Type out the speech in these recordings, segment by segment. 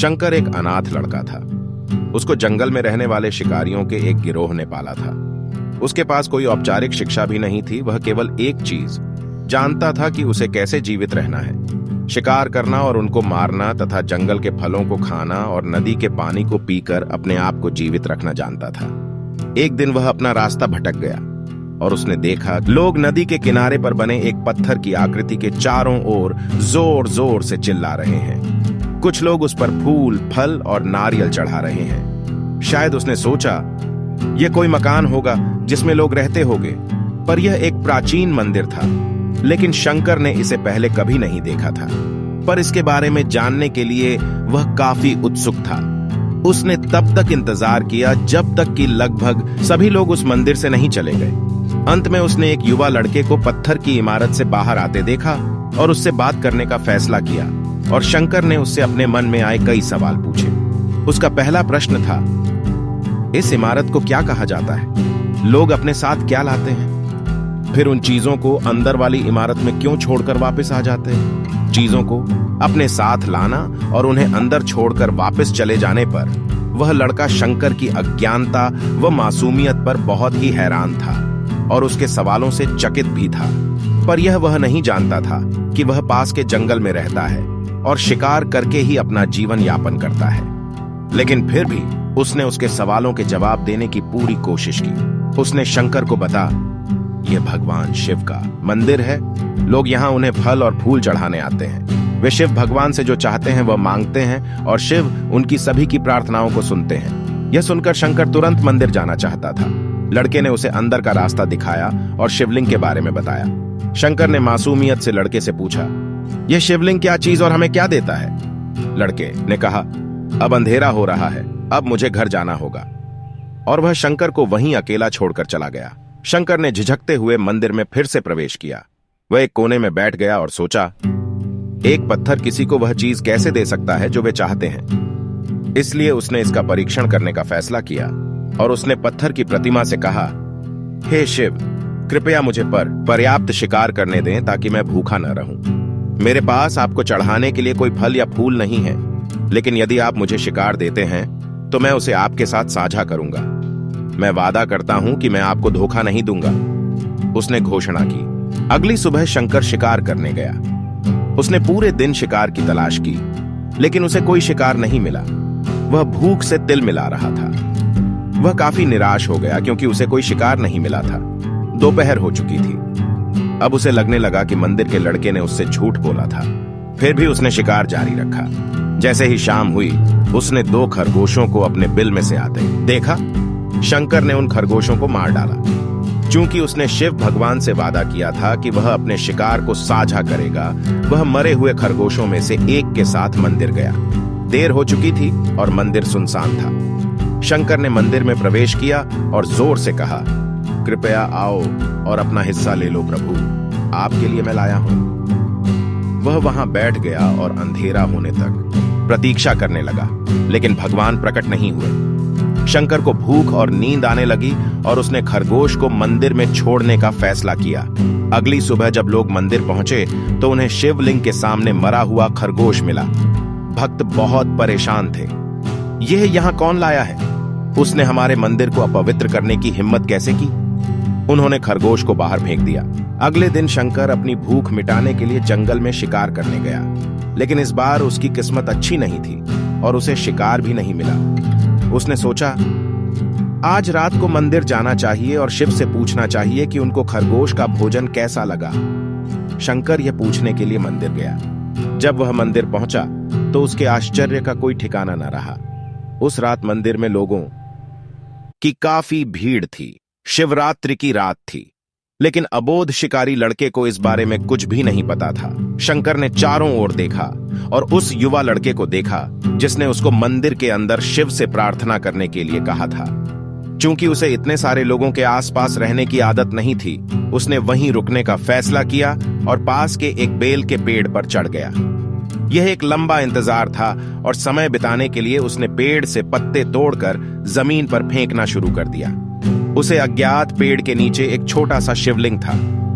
शंकर एक अनाथ लड़का था। उसको जंगल में रहने वाले शिकारियों के एक गिरोह ने पाला था। उसके पास कोई औपचारिक शिक्षा भी नहीं थी। वह केवल एक चीज जानता था कि उसे कैसे जीवित रहना है, शिकार करना और उनको मारना तथा जंगल के फलों को खाना और नदी के पानी को पीकर अपने आप को जीवित रखना जानता था। एक दिन वह अपना रास्ता भटक गया और उसने देखा लोग नदी के किनारे पर बने एक पत्थर की आकृति के चारों ओर जोर जोर से चिल्ला रहे हैं। कुछ लोग उस पर फूल, फल और नारियल चढ़ा रहे हैं। शायद उसने सोचा यह कोई मकान होगा जिसमें लोग रहते होंगे, पर यह एक प्राचीन मंदिर था। लेकिन शंकर ने इसे पहले कभी नहीं देखा था, पर इसके बारे में जानने के लिए वह काफी उत्सुक था। उसने तब तक इंतजार किया जब तक कि लगभग सभी लोग उस मंदिर से नहीं चले गए। अंत में उसने एक युवा लड़के को पत्थर की इमारत से बाहर आते देखा और उससे बात करने का फैसला किया। और शंकर ने उससे अपने मन में आए कई सवाल पूछे। उसका पहला प्रश्न था, इस इमारत को क्या कहा जाता है? लोग अपने साथ क्या लाते हैं? फिर उन चीजों को अंदर वाली इमारत में क्यों छोड़कर वापस आ जाते हैं? चीजों को अपने साथ लाना और उन्हें अंदर छोड़कर वापस चले जाने पर वह लड़का शंकर की अज्ञानता व मासूमियत पर बहुत ही हैरान था और उसके सवालों से चकित भी था। पर यह वह नहीं जानता था कि वह पास के जंगल में रहता है और शिकार करके ही अपना जीवन यापन करता है। लेकिन फिर भी उसने उसके सवालों के जवाब देने की पूरी कोशिश की। उसने शंकर को बता, यह भगवान शिव का मंदिर है। लोग यहाँ उन्हें फल और फूल चढ़ाने आते हैं। वे शिव भगवान से जो चाहते हैं वह मांगते हैं और शिव उनकी सभी की प्रार्थनाओं को सुनते हैं। यह सुनकर शंकर तुरंत मंदिर जाना चाहता था। लड़के ने उसे अंदर का रास्ता दिखाया और शिवलिंग के बारे में बताया। शंकर ने मासूमियत से लड़के से पूछा, यह शिवलिंग क्या चीज और हमें क्या देता है? लड़के ने कहा, अब अंधेरा हो रहा है, अब मुझे घर जाना होगा। और वह शंकर को वहीं अकेला छोड़कर चला गया। शंकर ने झिझकते हुए मंदिर में फिर से प्रवेश किया। वह एक कोने में बैठ गया और सोचा, एक पत्थर किसी को वह चीज कैसे दे सकता है जो वे चाहते हैं? इसलिए उसने इसका परीक्षण करने का फैसला किया और उसने पत्थर की प्रतिमा से कहा, हे शिव, कृपया मुझे पर्याप्त शिकार करने दें ताकि मैं भूखा न रहूं। मेरे पास आपको चढ़ाने के लिए कोई फल या फूल नहीं है, लेकिन यदि आप मुझे शिकार देते हैं तो मैं उसे आपके साथ साझा करूंगा। मैं वादा करता हूं कि मैं आपको धोखा नहीं दूंगा। उसने घोषणा की। अगली सुबह शंकर शिकार करने गया। उसने पूरे दिन शिकार की तलाश की, लेकिन उसे कोई शिकार नहीं मिला। वह भूख से तिल मिला रहा था। वह काफी निराश हो गया क्योंकि उसे कोई शिकार नहीं मिला था। दोपहर हो चुकी थी। अब उसे लगने लगा कि मंदिर के लड़के ने उससे झूठ बोला था। फिर भी उसने शिकार जारी रखा। जैसे ही शाम हुई, उसने 2 खरगोशों को अपने बिल में से आते देखा। शंकर ने उन खरगोशों को मार डाला। चूंकि उसने शिव भगवान से वादा किया था कि वह अपने शिकार को साझा करेगा, वह मरे हुए खरगोशों में से एक के साथ मंदिर गया। देर हो चुकी थी और मंदिर सुनसान था। शंकर ने मंदिर में प्रवेश किया और जोर से कहा, कृपया आओ और अपना हिस्सा ले लो प्रभु, आपके लिए मैं लाया हूं। वह वहां बैठ गया और अंधेरा होने तक प्रतीक्षा करने लगा, लेकिन भगवान प्रकट नहीं हुए। शंकर को भूख और नींद आने लगी और उसने खरगोश को मंदिर में छोड़ने का फैसला किया। अगली सुबह जब लोग मंदिर पहुंचे तो उन्हें शिवलिंग के सामने मरा हुआ खरगोश मिला। भक्त बहुत परेशान थे। यह यहां कौन लाया है? उसने हमारे मंदिर को अपवित्र करने की हिम्मत कैसे की? उन्होंने खरगोश को बाहर फेंक दिया। अगले दिन शंकर अपनी भूख मिटाने के लिए जंगल में शिकार करने गया, लेकिन इस बार उसकी किस्मत अच्छी नहीं थी और उसे शिकार भी नहीं मिला। उसने सोचा, आज रात को मंदिर जाना चाहिए और शिव से पूछना चाहिए कि उनको खरगोश का भोजन कैसा लगा। शंकर यह पूछने के लिए मंदिर गया। जब वह मंदिर पहुंचा तो उसके आश्चर्य का कोई ठिकाना न रहा। उस रात मंदिर में लोगों की काफी भीड़ थी। शिवरात्रि की रात थी, लेकिन अबोध शिकारी लड़के को इस बारे में कुछ भी नहीं पता था। शंकर ने चारों ओर देखा और उस युवा लड़के को देखा जिसने उसको मंदिर के अंदर शिव से प्रार्थना करने के लिए कहा था। चूंकि उसे इतने सारे लोगों के आसपास रहने की आदत नहीं थी, उसने वहीं रुकने का फैसला किया और पास के एक बेल के पेड़ पर चढ़ गया। यह एक लंबा इंतजार था और समय बिताने के लिए उसने पेड़ से पत्ते तोड़कर जमीन पर फेंकना शुरू कर दिया। उसे अज्ञात पेड़ के नीचे एक छोटा सा शिवलिंग था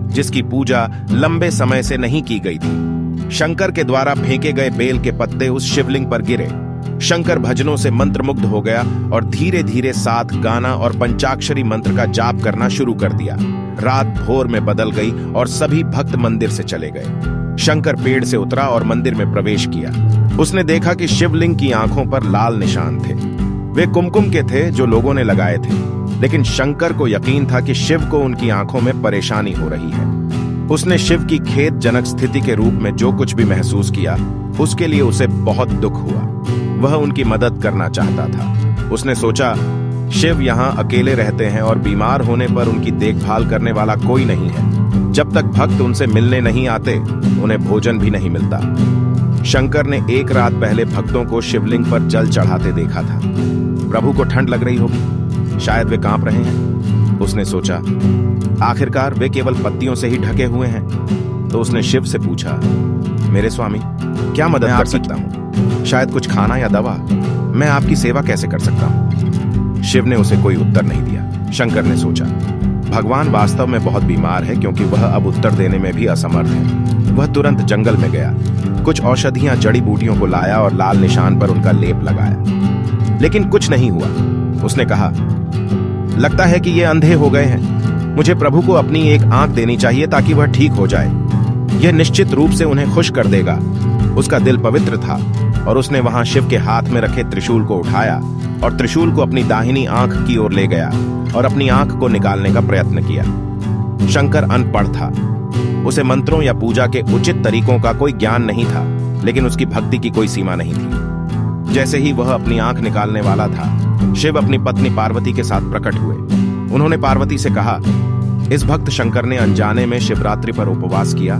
जिसकी पूजा लंबे समय से नहीं की गई थी। शंकर के द्वारा फेंके गए बेल के पत्ते उस शिवलिंग पर गिरे शंकर भजनों से मंत्रमुग्ध हो गया और धीरे धीरे साथ गाना और पंचाक्षरी मंत्र का जाप करना शुरू कर दिया। रात भोर में बदल गई और सभी भक्त मंदिर से चले गए। शंकर पेड़ से उतरा और मंदिर में प्रवेश किया। उसने देखा कि शिवलिंग की आंखों पर लाल निशान थे। वे कुमकुम के थे जो लोगों ने लगाए थे, लेकिन शंकर को यकीन था कि शिव को उनकी आंखों में परेशानी हो रही है। उसने शिव की खेदजनक स्थिति के रूप में जो कुछ भी महसूस किया, उसके लिए उसे बहुत दुख हुआ। वह उनकी मदद करना चाहता था। उसने सोचा, शिव यहाँ अकेले रहते हैं और बीमार होने पर उनकी देखभाल करने वाला कोई नहीं है। जब तक भक्त उनसे मिलने नहीं आते, उन्हें भोजन भी नहीं मिलता। शंकर ने एक रात पहले भक्तों को शिवलिंग पर जल चढ़ाते देखा था। प्रभु को ठंड लग रही होगी, शायद वे कांप रहे हैं। उसने सोचा, आखिरकार वे केवल पत्तियों से ही ढके हुए हैं। तो उसने शिव से पूछा, मेरे स्वामी, क्या मदद कर सकता हूँ? शायद कुछ खाना या दवा। मैं आपकी सेवा कैसे कर सकता हूँ? शिव ने उसे कोई उत्तर नहीं दिया। शंकर ने सोचा, भगवान वास्तव में बहुत बीमार है, क्योंकि वह अब उत्तर देने में भी असमर्थ है। वह तुरंत जंगल में गया, कुछ औषधियां जड़ी बूटियों को लाया और लाल निशान पर उनका लेप लगाया, लेकिन कुछ नहीं हुआ। उसने कहा, लगता है कि ये अंधे हो गए हैं। मुझे प्रभु को अपनी एक आंख देनी चाहिए ताकि वह ठीक हो जाए। यह निश्चित रूप से उन्हें खुश कर देगा। उसका दिल पवित्र था और उसने वहां शिव के हाथ में रखे त्रिशूल को उठाया और त्रिशूल को अपनी दाहिनी आंख की ओर ले गया और अपनी आंख को निकालने का प्रयत्न किया। शंकर अनपढ़ था। उसे मंत्रों या पूजा के उचित तरीकों का कोई ज्ञान नहीं था, लेकिन उसकी भक्ति की कोई सीमा नहीं थी। जैसे ही वह अपनी आंख निकालने वाला था, शिव अपनी पत्नी पार्वती के साथ प्रकट हुए। उन्होंने पार्वती से कहा, इस भक्त शंकर ने अनजाने में शिवरात्रि पर उपवास किया,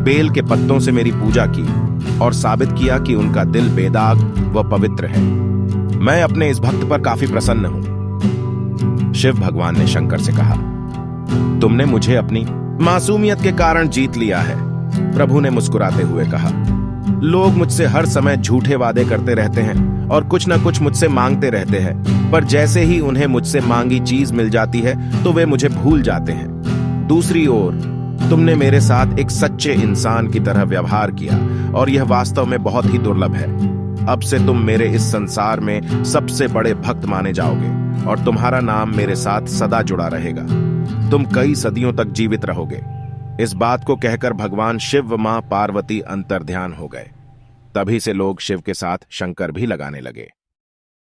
बेल के पत्तों से मेरी पूजा की और साबित किया कि उनका दिल बेदाग व पवित्र है। मैं अपने इस भक्त पर काफी प्रसन्न हूं। शिव भगवान ने शंकर से कहा, तुमने मुझे अपनी मासूमियत के कारण जीत लिया है। प्रभु ने मुस्कुराते हुए कहा, लोग मुझसे हर समय झूठे वादे करते रहते हैं और कुछ न कुछ मुझसे मांगते रहते हैं, पर जैसे ही उन्हें मुझसे मांगी चीज मिल जाती है तो वे मुझे भूल जाते हैं। दूसरी ओर तुमने मेरे साथ एक सच्चे इंसान की तरह व्यवहार किया और यह वास्तव में बहुत ही दुर्लभ है। अब से तुम मेरे इस संसार में सबसे बड़े भक्त माने जाओगे और तुम्हारा नाम मेरे साथ सदा जुड़ा रहेगा। तुम कई सदियों तक जीवित रहोगे। इस बात को कहकर भगवान शिव व मां पार्वती अंतर्ध्यान हो गए। तभी से लोग शिव के साथ शंकर भी लगाने लगे।